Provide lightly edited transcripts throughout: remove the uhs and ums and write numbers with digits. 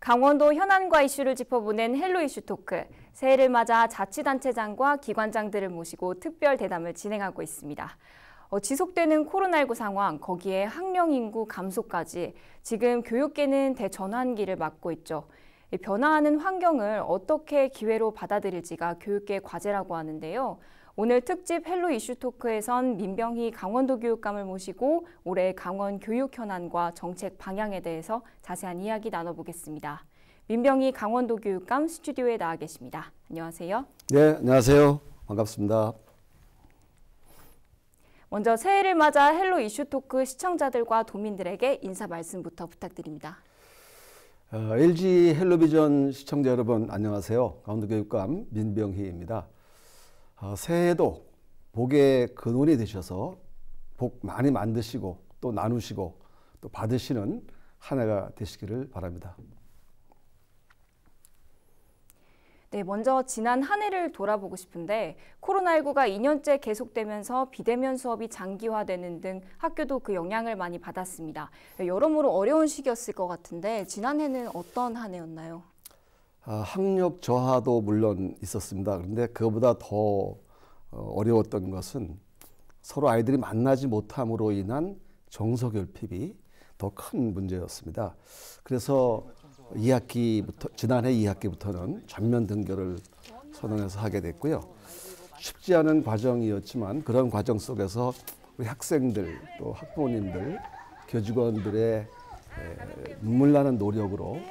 강원도 현안과 이슈를 짚어보는 헬로 이슈 토크. 새해를 맞아 자치단체장과 기관장들을 모시고 특별 대담을 진행하고 있습니다. 지속되는 코로나19 상황, 거기에 학령 인구 감소까지 지금 교육계는 대전환기를 맞고 있죠. 변화하는 환경을 어떻게 기회로 받아들일지가 교육계 과제라고 하는데요. 오늘 특집 헬로 이슈 토크에선 민병희 강원도 교육감을 모시고 올해 강원 교육 현안과 정책 방향에 대해서 자세한 이야기 나눠보겠습니다. 민병희 강원도 교육감 스튜디오에 나와 계십니다. 안녕하세요. 네, 안녕하세요. 반갑습니다. 먼저 새해를 맞아 헬로 이슈 토크 시청자들과 도민들에게 인사 말씀부터 부탁드립니다. LG 헬로비전 시청자 여러분 안녕하세요. 강원도 교육감 민병희입니다. 새해에도 복의 근원이 되셔서 복 많이 만드시고 또 나누시고 또 받으시는 한 해가 되시기를 바랍니다. 네, 먼저 지난 한 해를 돌아보고 싶은데 코로나19가 2년째 계속되면서 비대면 수업이 장기화되는 등 학교도 그 영향을 많이 받았습니다. 여러모로 어려운 시기였을 것 같은데 지난해는 어떤 한 해였나요? 학력 저하도 물론 있었습니다. 그런데 그거보다 더 어려웠던 것은 서로 아이들이 만나지 못함으로 인한 정서 결핍이 더 큰 문제였습니다. 그래서 지난해 2학기부터는 전면 등교를 선언해서 하게 됐고요. 쉽지 않은 과정이었지만 그런 과정 속에서 우리 학생들 또 학부모님들 교직원들의 눈물 나는 노력으로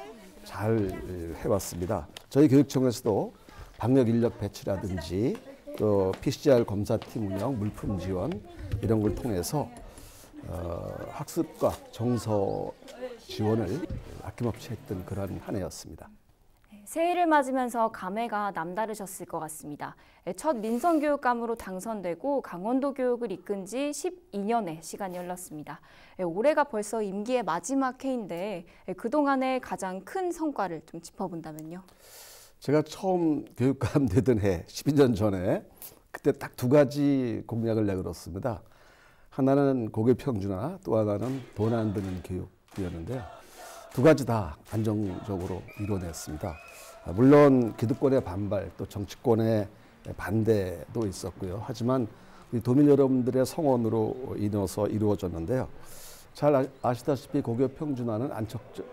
잘 해왔습니다. 저희 교육청에서도 방역 인력 배치라든지 또 PCR 검사팀 운영, 물품 지원 이런 걸 통해서 학습과 정서 지원을 아낌없이 했던 그런 한 해였습니다. 새해를 맞으면서 감회가 남다르셨을 것 같습니다. 첫 민선교육감으로 당선되고 강원도 교육을 이끈 지 12년의 시간이 흘렀습니다. 올해가 벌써 임기의 마지막 해인데 그동안의 가장 큰 성과를 좀 짚어본다면요. 제가 처음 교육감 되던 해 12년 전에 그때 딱 두 가지 공약을 내걸었습니다. 하나는 고교 평준화, 또 하나는 돈 안 드는 교육이었는데요. 두 가지 다 안정적으로 이뤄냈습니다. 물론 기득권의 반발, 또 정치권의 반대도 있었고요. 하지만 우리 도민 여러분들의 성원으로 인해서 이루어졌는데요. 잘 아시다시피 고교 평준화는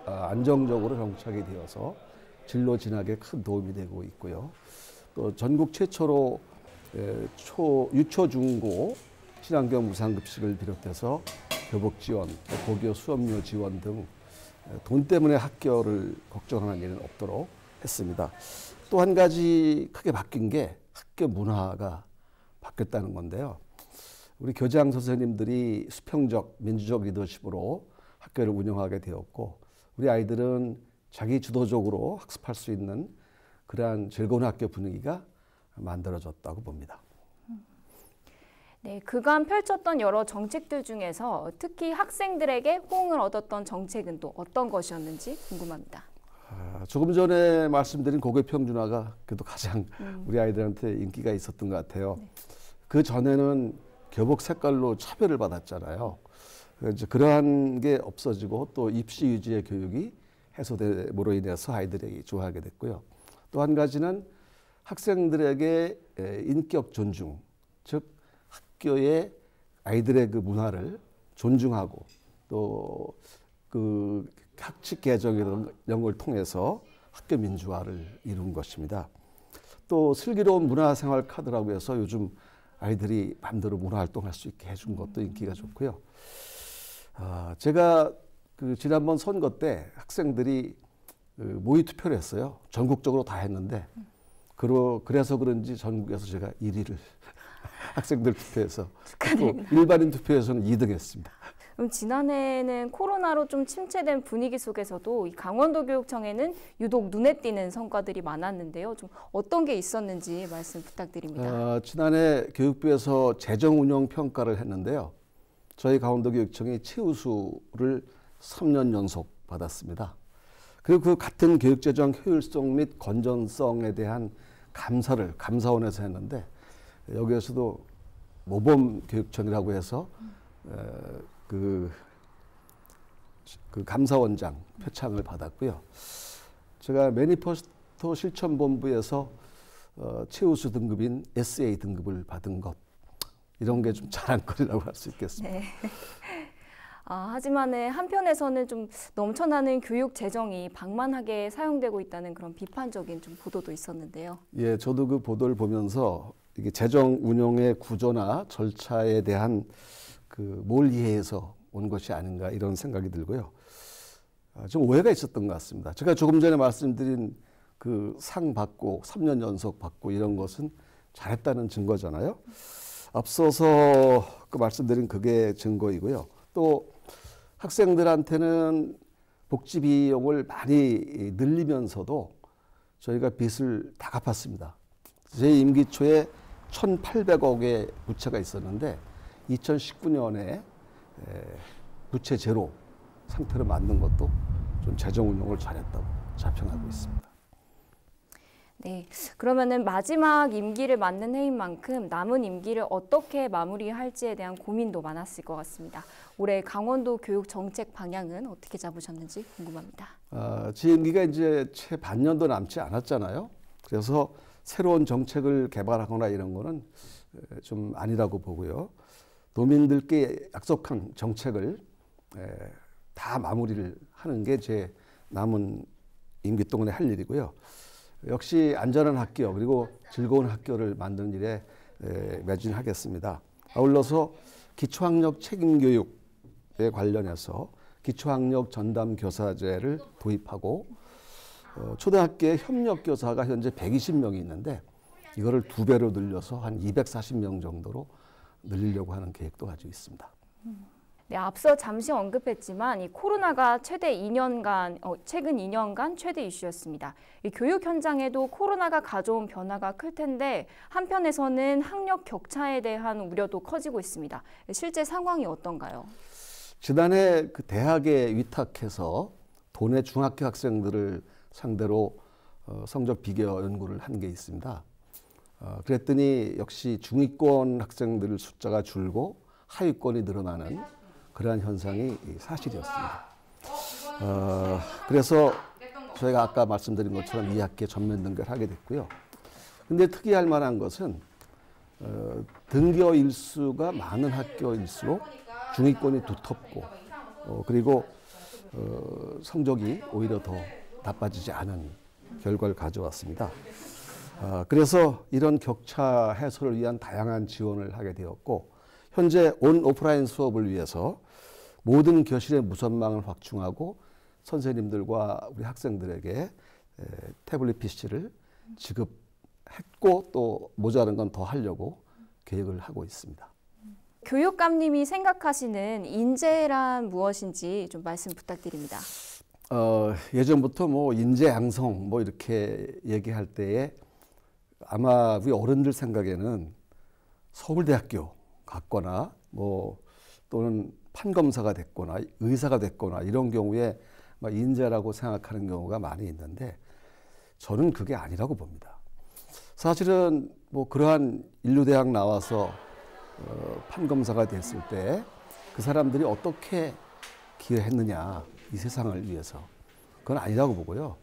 안정적으로 정착이 되어서 진로 진학에 큰 도움이 되고 있고요. 또 전국 최초로 유초, 중고 친환경 무상급식을 비롯해서 교복 지원, 고교 수업료 지원 등 돈 때문에 학교를 걱정하는 일은 없도록 했습니다. 또 한 가지 크게 바뀐 게 학교 문화가 바뀌었다는 건데요. 우리 교장 선생님들이 수평적 민주적 리더십으로 학교를 운영하게 되었고 우리 아이들은 자기 주도적으로 학습할 수 있는 그러한 즐거운 학교 분위기가 만들어졌다고 봅니다. 네, 그간 펼쳤던 여러 정책들 중에서 특히 학생들에게 호응을 얻었던 정책은 또 어떤 것이었는지 궁금합니다. 조금 전에 말씀드린 고교 평준화가 그래도 가장 우리 아이들한테 인기가 있었던 것 같아요. 네. 그 전에는 교복 색깔로 차별을 받았잖아요. 이제 그러한 게 없어지고 또 입시 위주의 교육이 해소됨으로 인해서 아이들이 좋아하게 됐고요. 또 한 가지는 학생들에게 인격 존중, 즉 학교의 아이들의 그 문화를 존중하고 또 그 학칙 개정 이런 걸 통해서 학교 민주화를 이룬 것입니다. 또 슬기로운 문화생활 카드라고 해서 요즘 아이들이 마음대로 문화활동할 수 있게 해준 것도 인기가 좋고요. 제가 지난번 선거 때 학생들이 모의 투표를 했어요. 전국적으로 다 했는데 그래서 그런지 전국에서 제가 1위를 학생들 투표에서 또 일반인 투표에서는 2등 했습니다. 그럼 지난해에는 코로나로 좀 침체된 분위기 속에서도 이 강원도 교육청에는 유독 눈에 띄는 성과들이 많았는데요. 좀 어떤 게 있었는지 말씀 부탁드립니다. 지난해 교육부에서 재정 운영 평가를 했는데요. 저희 강원도 교육청이 최우수를 3년 연속 받았습니다. 그리고 그 같은 교육재정 효율성 및 건전성에 대한 감사를 감사원에서 했는데 여기에서도 모범 교육청이라고 해서 그 감사원장 표창을 받았고요. 제가 매니페스토 실천본부에서 최우수 등급인 SA 등급을 받은 것, 이런 게 좀 자랑거리라고 할 수 있겠습니다. 네. 하지만 한편에서는 좀 넘쳐나는 교육 재정이 방만하게 사용되고 있다는 그런 비판적인 좀 보도도 있었는데요. 예, 저도 그 보도를 보면서 이게 재정 운용의 구조나 절차에 대한 뭘 이해해서 온 것이 아닌가 이런 생각이 들고요. 좀 오해가 있었던 것 같습니다. 제가 조금 전에 말씀드린 그 상 받고 3년 연속 받고 이런 것은 잘했다는 증거잖아요. 앞서서 그 말씀드린 그게 증거이고요. 또 학생들한테는 복지 비용을 많이 늘리면서도 저희가 빚을 다 갚았습니다. 제 임기 초에 1,800억의 부채가 있었는데 2019년에 부채 제로 상태로 만든 것도 좀 재정 운용을 잘했다고 자평하고 있습니다. 네, 그러면은 마지막 임기를 맞는 해인 만큼 남은 임기를 어떻게 마무리할지에 대한 고민도 많았을 것 같습니다. 올해 강원도 교육 정책 방향은 어떻게 잡으셨는지 궁금합니다. 제 임기가 이제 채 반년도 남지 않았잖아요. 그래서 새로운 정책을 개발하거나 이런 거는 좀 아니라고 보고요. 도민들께 약속한 정책을 다 마무리를 하는 게 제 남은 임기 동안에 할 일이고요. 역시 안전한 학교 그리고 즐거운 학교를 만드는 일에 매진하겠습니다. 아울러서 기초학력 책임교육에 관련해서 기초학력 전담교사제를 도입하고 초등학교에 협력교사가 현재 120명이 있는데 이거를 2배로 늘려서 한 240명 정도로 늘리려고 하는 계획도 가지고 있습니다. 네, 앞서 잠시 언급했지만 이 코로나가 최근 2년간 최대 이슈였습니다. 이 교육 현장에도 코로나가 가져온 변화가 클 텐데 한편에서는 학력 격차에 대한 우려도 커지고 있습니다. 실제 상황이 어떤가요? 지난해 그 대학에 위탁해서 도내 중학교 학생들을 상대로 성적 비교 연구를 한 게 있습니다. 그랬더니 역시 중위권 학생들 숫자가 줄고 하위권이 늘어나는 그러한 현상이 사실이었습니다. 그래서 저희가 아까 말씀드린 것처럼 2학기에 전면 등교를 하게 됐고요. 근데 특이할 만한 것은 등교 일수가 많은 학교일수록 중위권이 두텁고 그리고 성적이 오히려 더 나빠지지 않은 결과를 가져왔습니다. 그래서 이런 격차 해소를 위한 다양한 지원을 하게 되었고 현재 온 오프라인 수업을 위해서 모든 교실의 무선망을 확충하고 선생님들과 우리 학생들에게 태블릿 PC를 지급했고 또 모자란 건 더 하려고 계획을 하고 있습니다. 교육감님이 생각하시는 인재란 무엇인지 좀 말씀 부탁드립니다. 예전부터 뭐 인재 양성 뭐 이렇게 얘기할 때에 아마 우리 어른들 생각에는 서울대학교 갔거나 뭐 또는 판검사가 됐거나 의사가 됐거나 이런 경우에 막 인재라고 생각하는 경우가 많이 있는데 저는 그게 아니라고 봅니다. 사실은 뭐 그러한 인류대학 나와서 판검사가 됐을 때 그 사람들이 어떻게 기여했느냐 이 세상을 위해서 그건 아니라고 보고요.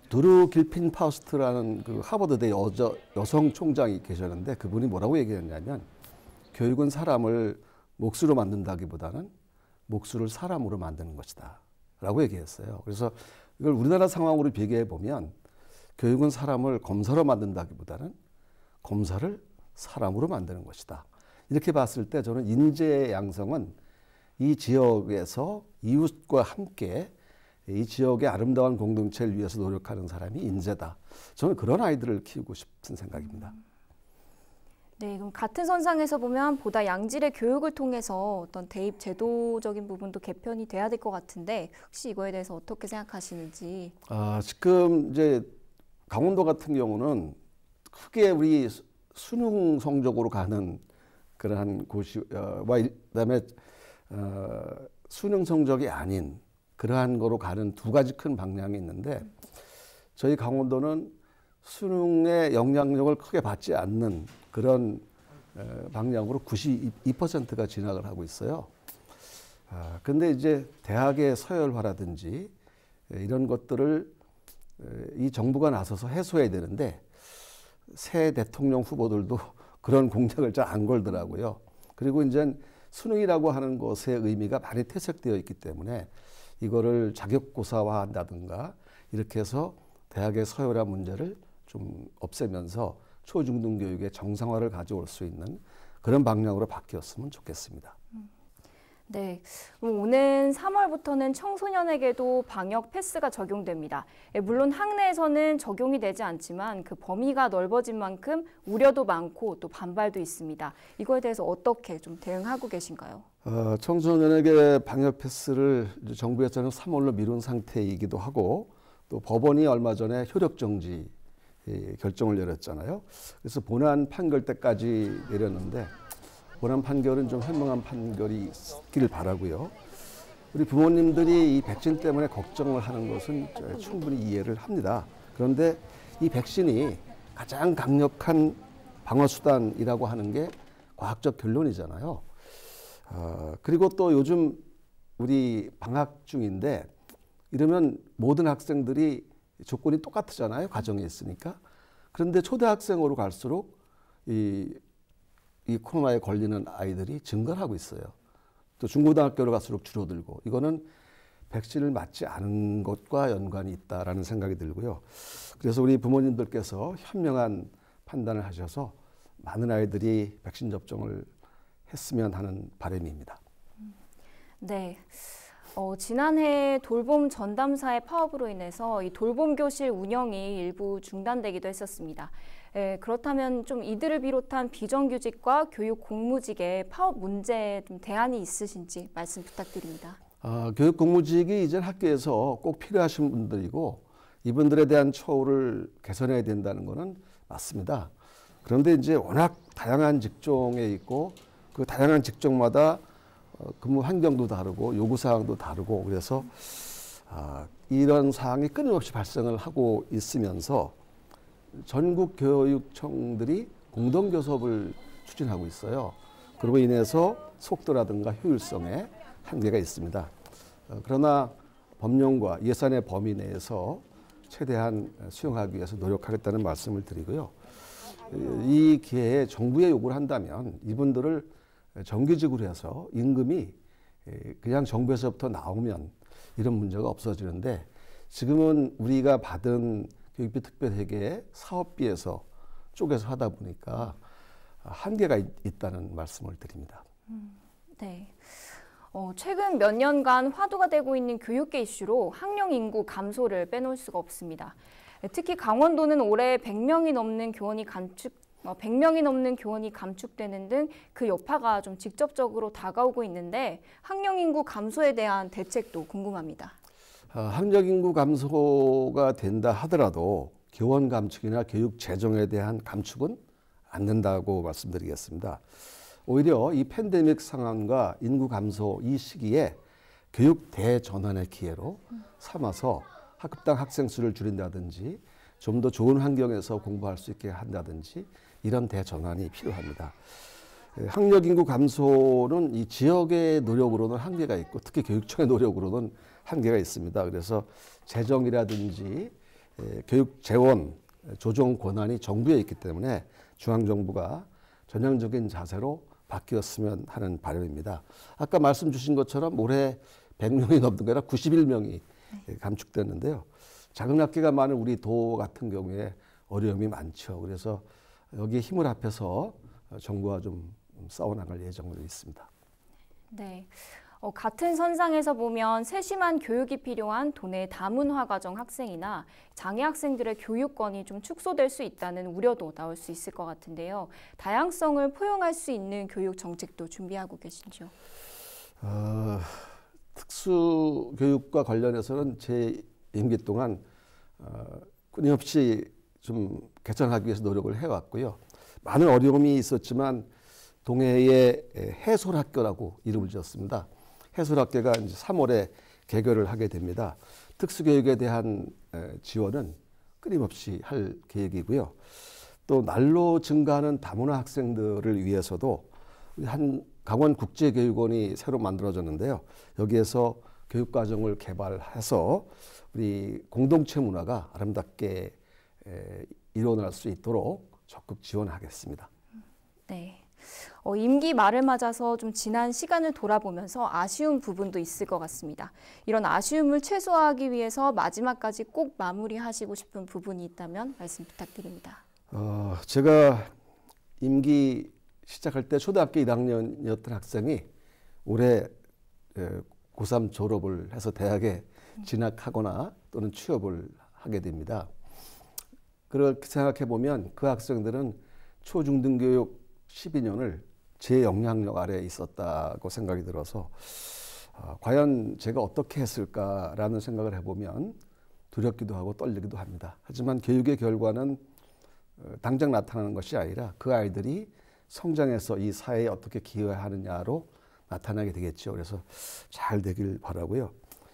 드루 길핀 파우스트라는 그 하버드대 여성 총장이 계셨는데 그분이 뭐라고 얘기했냐면 교육은 사람을 몫으로 만든다기보다는 몫을 사람으로 만드는 것이다 라고 얘기했어요. 그래서 이걸 우리나라 상황으로 비교해 보면 교육은 사람을 검사로 만든다기보다는 검사를 사람으로 만드는 것이다. 이렇게 봤을 때 저는 인재 양성은 이 지역에서 이웃과 함께 이 지역의 아름다운 공동체를 위해서 노력하는 사람이 인재다. 저는 그런 아이들을 키우고 싶은 생각입니다. 네, 그럼 같은 선상에서 보면 보다 양질의 교육을 통해서 어떤 대입 제도적인 부분도 개편이 돼야 될 것 같은데 혹시 이거에 대해서 어떻게 생각하시는지? 지금 이제 강원도 같은 경우는 크게 우리 수능 성적으로 가는 그러한 곳이 그다음에 수능 성적이 아닌 그러한 거로 가는 두 가지 큰 방향이 있는데 저희 강원도는 수능의 영향력을 크게 받지 않는 그런 방향으로 92%가 진학을 하고 있어요. 근데 이제 대학의 서열화라든지 이런 것들을 이 정부가 나서서 해소해야 되는데 새 대통령 후보들도 그런 공약을 잘 안 걸더라고요. 그리고 이제 수능이라고 하는 것의 의미가 많이 퇴색되어 있기 때문에 이거를 자격고사화한다든가 이렇게 해서 대학의 서열화 문제를 좀 없애면서 초중등교육의 정상화를 가져올 수 있는 그런 방향으로 바뀌었으면 좋겠습니다. 네, 그럼 오는 3월부터는 청소년에게도 방역 패스가 적용됩니다. 물론 학내에서는 적용이 되지 않지만 그 범위가 넓어진 만큼 우려도 많고 또 반발도 있습니다. 이거에 대해서 어떻게 좀 대응하고 계신가요? 청소년에게 방역 패스를 정부에서는 3월로 미룬 상태이기도 하고 또 법원이 얼마 전에 효력 정지 결정을 내렸잖아요. 그래서 본안 판결 때까지 내렸는데 본안 판결은 좀 현명한 판결이 있기를 바라고요. 우리 부모님들이 이 백신 때문에 걱정을 하는 것은 충분히 이해를 합니다. 그런데 이 백신이 가장 강력한 방어 수단이라고 하는 게 과학적 결론이잖아요. 그리고 또 요즘 우리 방학 중인데 이러면 모든 학생들이 조건이 똑같잖아요. 가정에 있으니까. 그런데 초등학생으로 갈수록 이 코로나에 걸리는 아이들이 증가하고 있어요. 또 중고등학교로 갈수록 줄어들고 이거는 백신을 맞지 않은 것과 연관이 있다라는 생각이 들고요. 그래서 우리 부모님들께서 현명한 판단을 하셔서 많은 아이들이 백신 접종을 했으면 하는 바람입니다. 네. 지난해 돌봄 전담사의 파업으로 인해서 이 돌봄 교실 운영이 일부 중단되기도 했었습니다. 그렇다면 좀 이들을 비롯한 비정규직과 교육 공무직의 파업 문제에 좀 대안이 있으신지 말씀 부탁드립니다. 교육 공무직이 이제 학교에서 꼭 필요하신 분들이고 이분들에 대한 처우를 개선해야 된다는 것은 맞습니다. 그런데 이제 워낙 다양한 직종에 있고 그 다양한 직종마다 근무 환경도 다르고 요구 사항도 다르고 그래서 이런 사항이 끊임없이 발생을 하고 있으면서 전국 교육청들이 공동 교섭을 추진하고 있어요. 그로 인해서 속도라든가 효율성에 한계가 있습니다. 그러나 법령과 예산의 범위 내에서 최대한 수용하기 위해서 노력하겠다는 말씀을 드리고요. 이 기회에 정부에 요구를 한다면 이분들을 정규직으로 해서 임금이 그냥 정부에서부터 나오면 이런 문제가 없어지는데 지금은 우리가 받은 교육비 특별회계 사업비에서 쪼개서 하다 보니까 한계가 있다는 말씀을 드립니다. 네. 최근 몇 년간 화두가 되고 있는 교육계 이슈로 학령 인구 감소를 빼놓을 수가 없습니다. 특히 강원도는 올해 100명이 넘는 교원이 감축되는 등 그 여파가 좀 직접적으로 다가오고 있는데 학령 인구 감소에 대한 대책도 궁금합니다. 학령 인구 감소가 된다 하더라도 교원 감축이나 교육 재정에 대한 감축은 안 된다고 말씀드리겠습니다. 오히려 이 팬데믹 상황과 인구 감소 이 시기에 교육 대전환의 기회로 삼아서 학급당 학생 수를 줄인다든지 좀 더 좋은 환경에서 공부할 수 있게 한다든지 이런 대전환이 필요합니다. 학령 인구 감소는 이 지역의 노력으로는 한계가 있고 특히 교육청의 노력으로는 한계가 있습니다. 그래서 재정이라든지 교육 재원 조정 권한이 정부에 있기 때문에 중앙정부가 전향적인 자세로 바뀌었으면 하는 바람입니다. 아까 말씀 주신 것처럼 올해 100명이 넘는 게 아니라 91명이 감축됐는데요. 작은 학교가 많은 우리 도 같은 경우에 어려움이 많죠. 그래서 여기에 힘을 합해서 정부와 좀 싸워나갈 예정으로 있습니다. 네. 같은 선상에서 보면 세심한 교육이 필요한 도내 다문화 가정 학생이나 장애 학생들의 교육권이 좀 축소될 수 있다는 우려도 나올 수 있을 것 같은데요. 다양성을 포용할 수 있는 교육 정책도 준비하고 계신지요? 특수교육과 관련해서는 제 임기 동안 끊임없이 좀 개선하기 위해서 노력을 해왔고요. 많은 어려움이 있었지만 동해의 해솔학교라고 이름을 지었습니다. 해솔학교가 이제 3월에 개교를 하게 됩니다. 특수교육에 대한 지원은 끊임없이 할 계획이고요. 또 날로 증가하는 다문화 학생들을 위해서도 한 강원국제교육원이 새로 만들어졌는데요. 여기에서 교육 과정을 개발해서 우리 공동체 문화가 아름답게 일어날 수 있도록 적극 지원하겠습니다. 네. 임기 말을 맞아서 좀 지난 시간을 돌아보면서 아쉬운 부분도 있을 것 같습니다. 이런 아쉬움을 최소화하기 위해서 마지막까지 꼭 마무리하시고 싶은 부분이 있다면 말씀 부탁드립니다. 제가 임기 시작할 때 초등학교 1학년이었던 학생이 올해 고3 졸업을 해서 대학에 진학하거나 또는 취업을 하게 됩니다. 그렇게 생각해 보면 그 학생들은 초중등교육 12년을 제 영향력 아래에 있었다고 생각이 들어서 과연 제가 어떻게 했을까라는 생각을 해보면 두렵기도 하고 떨리기도 합니다. 하지만 교육의 결과는 당장 나타나는 것이 아니라 그 아이들이 성장해서 이 사회에 어떻게 기여하느냐로 나타나게 되겠죠. 그래서 잘 되길 바라고요.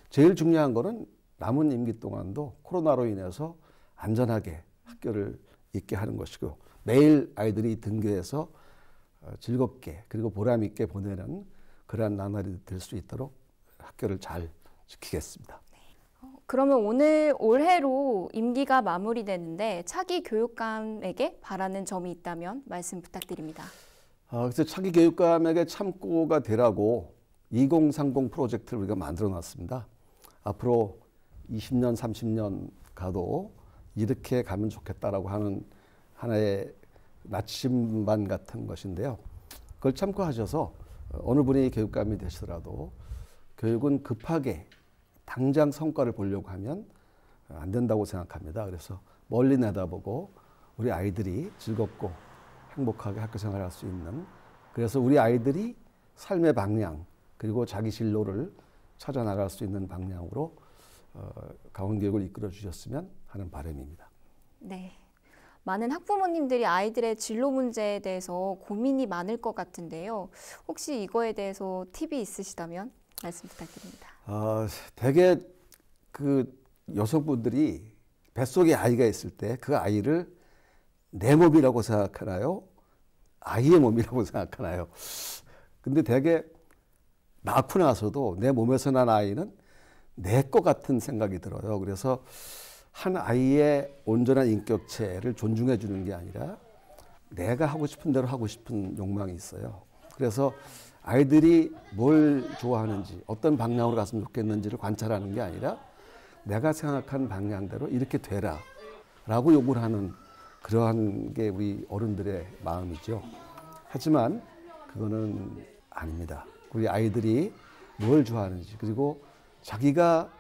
제일 중요한 거는 남은 임기 동안도 코로나로 인해서 안전하게 학교를 있게 하는 것이고 매일 아이들이 등교해서 즐겁게 그리고 보람 있게 보내는 그러한 나날이 될 수 있도록 학교를 잘 지키겠습니다. 그러면 올해로 임기가 마무리되는데 차기 교육감에게 바라는 점이 있다면 말씀 부탁드립니다. 그래서 차기 교육감에게 참고가 되라고 2030 프로젝트를 우리가 만들어 놨습니다. 앞으로 20년, 30년 가도 이렇게 가면 좋겠다라고 하는 하나의 나침반 같은 것인데요. 그걸 참고하셔서 어느 분이 교육감이 되시더라도 교육은 급하게 당장 성과를 보려고 하면 안 된다고 생각합니다. 그래서 멀리 내다보고 우리 아이들이 즐겁고 행복하게 학교 생활할 수 있는, 그래서 우리 아이들이 삶의 방향 그리고 자기 진로를 찾아 나갈 수 있는 방향으로 강원교육을 이끌어 주셨으면 하는 바람입니다. 네. 많은 학부모님들이 아이들의 진로 문제에 대해서 고민이 많을 것 같은데요. 혹시 이거에 대해서 팁이 있으시다면 말씀 부탁드립니다. 대개 그 여성분들이 뱃속에 아이가 있을 때 그 아이를 내 몸이라고 생각하나요? 아이의 몸이라고 생각하나요? 근데 대개 낳고 나서도 내 몸에서 난 아이는 내 것 같은 생각이 들어요. 그래서 한 아이의 온전한 인격체를 존중해 주는 게 아니라 내가 하고 싶은 대로 하고 싶은 욕망이 있어요. 그래서 아이들이 뭘 좋아하는지 어떤 방향으로 갔으면 좋겠는지를 관찰하는 게 아니라 내가 생각한 방향대로 이렇게 되라 라고 요구를 하는 그러한 게 우리 어른들의 마음이죠. 하지만 그거는 아닙니다. 우리 아이들이 뭘 좋아하는지 그리고 자기가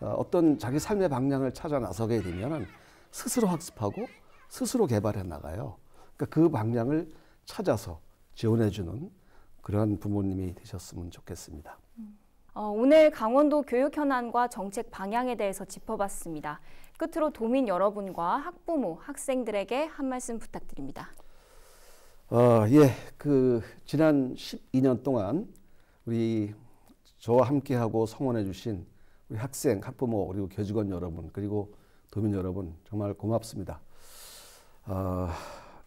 어떤 자기 삶의 방향을 찾아 나서게 되면 스스로 학습하고 스스로 개발해 나가요. 그러니까 그 방향을 찾아서 지원해주는 그런 부모님이 되셨으면 좋겠습니다. 오늘 강원도 교육 현안과 정책 방향에 대해서 짚어봤습니다. 끝으로 도민 여러분과 학부모, 학생들에게 한 말씀 부탁드립니다. 지난 12년 동안 저와 함께하고 성원해 주신 우리 학생, 학부모, 그리고 교직원 여러분, 그리고 도민 여러분 정말 고맙습니다.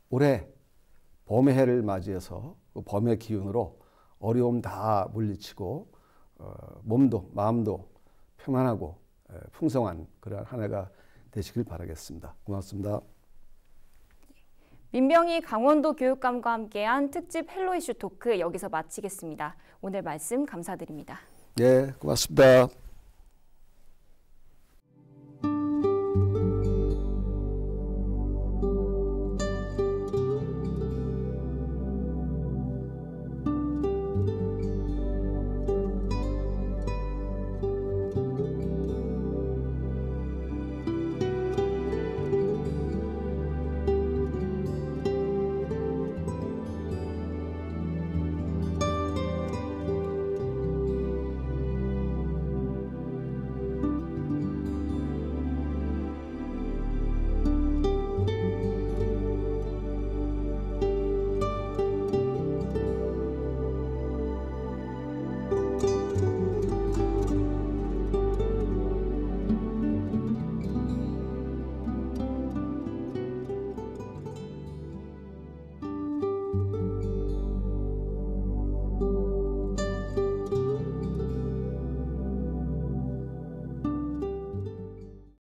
올해 봄의 해를 맞이해서 그 봄의 기운으로 어려움 다 물리치고 몸도 마음도 평안하고 풍성한 그런 한 해가 되시길 바라겠습니다. 고맙습니다. 민병희 강원도 교육감과 함께한 특집 헬로 이슈 토크 여기서 마치겠습니다. 오늘 말씀 감사드립니다. 네, 고맙습니다.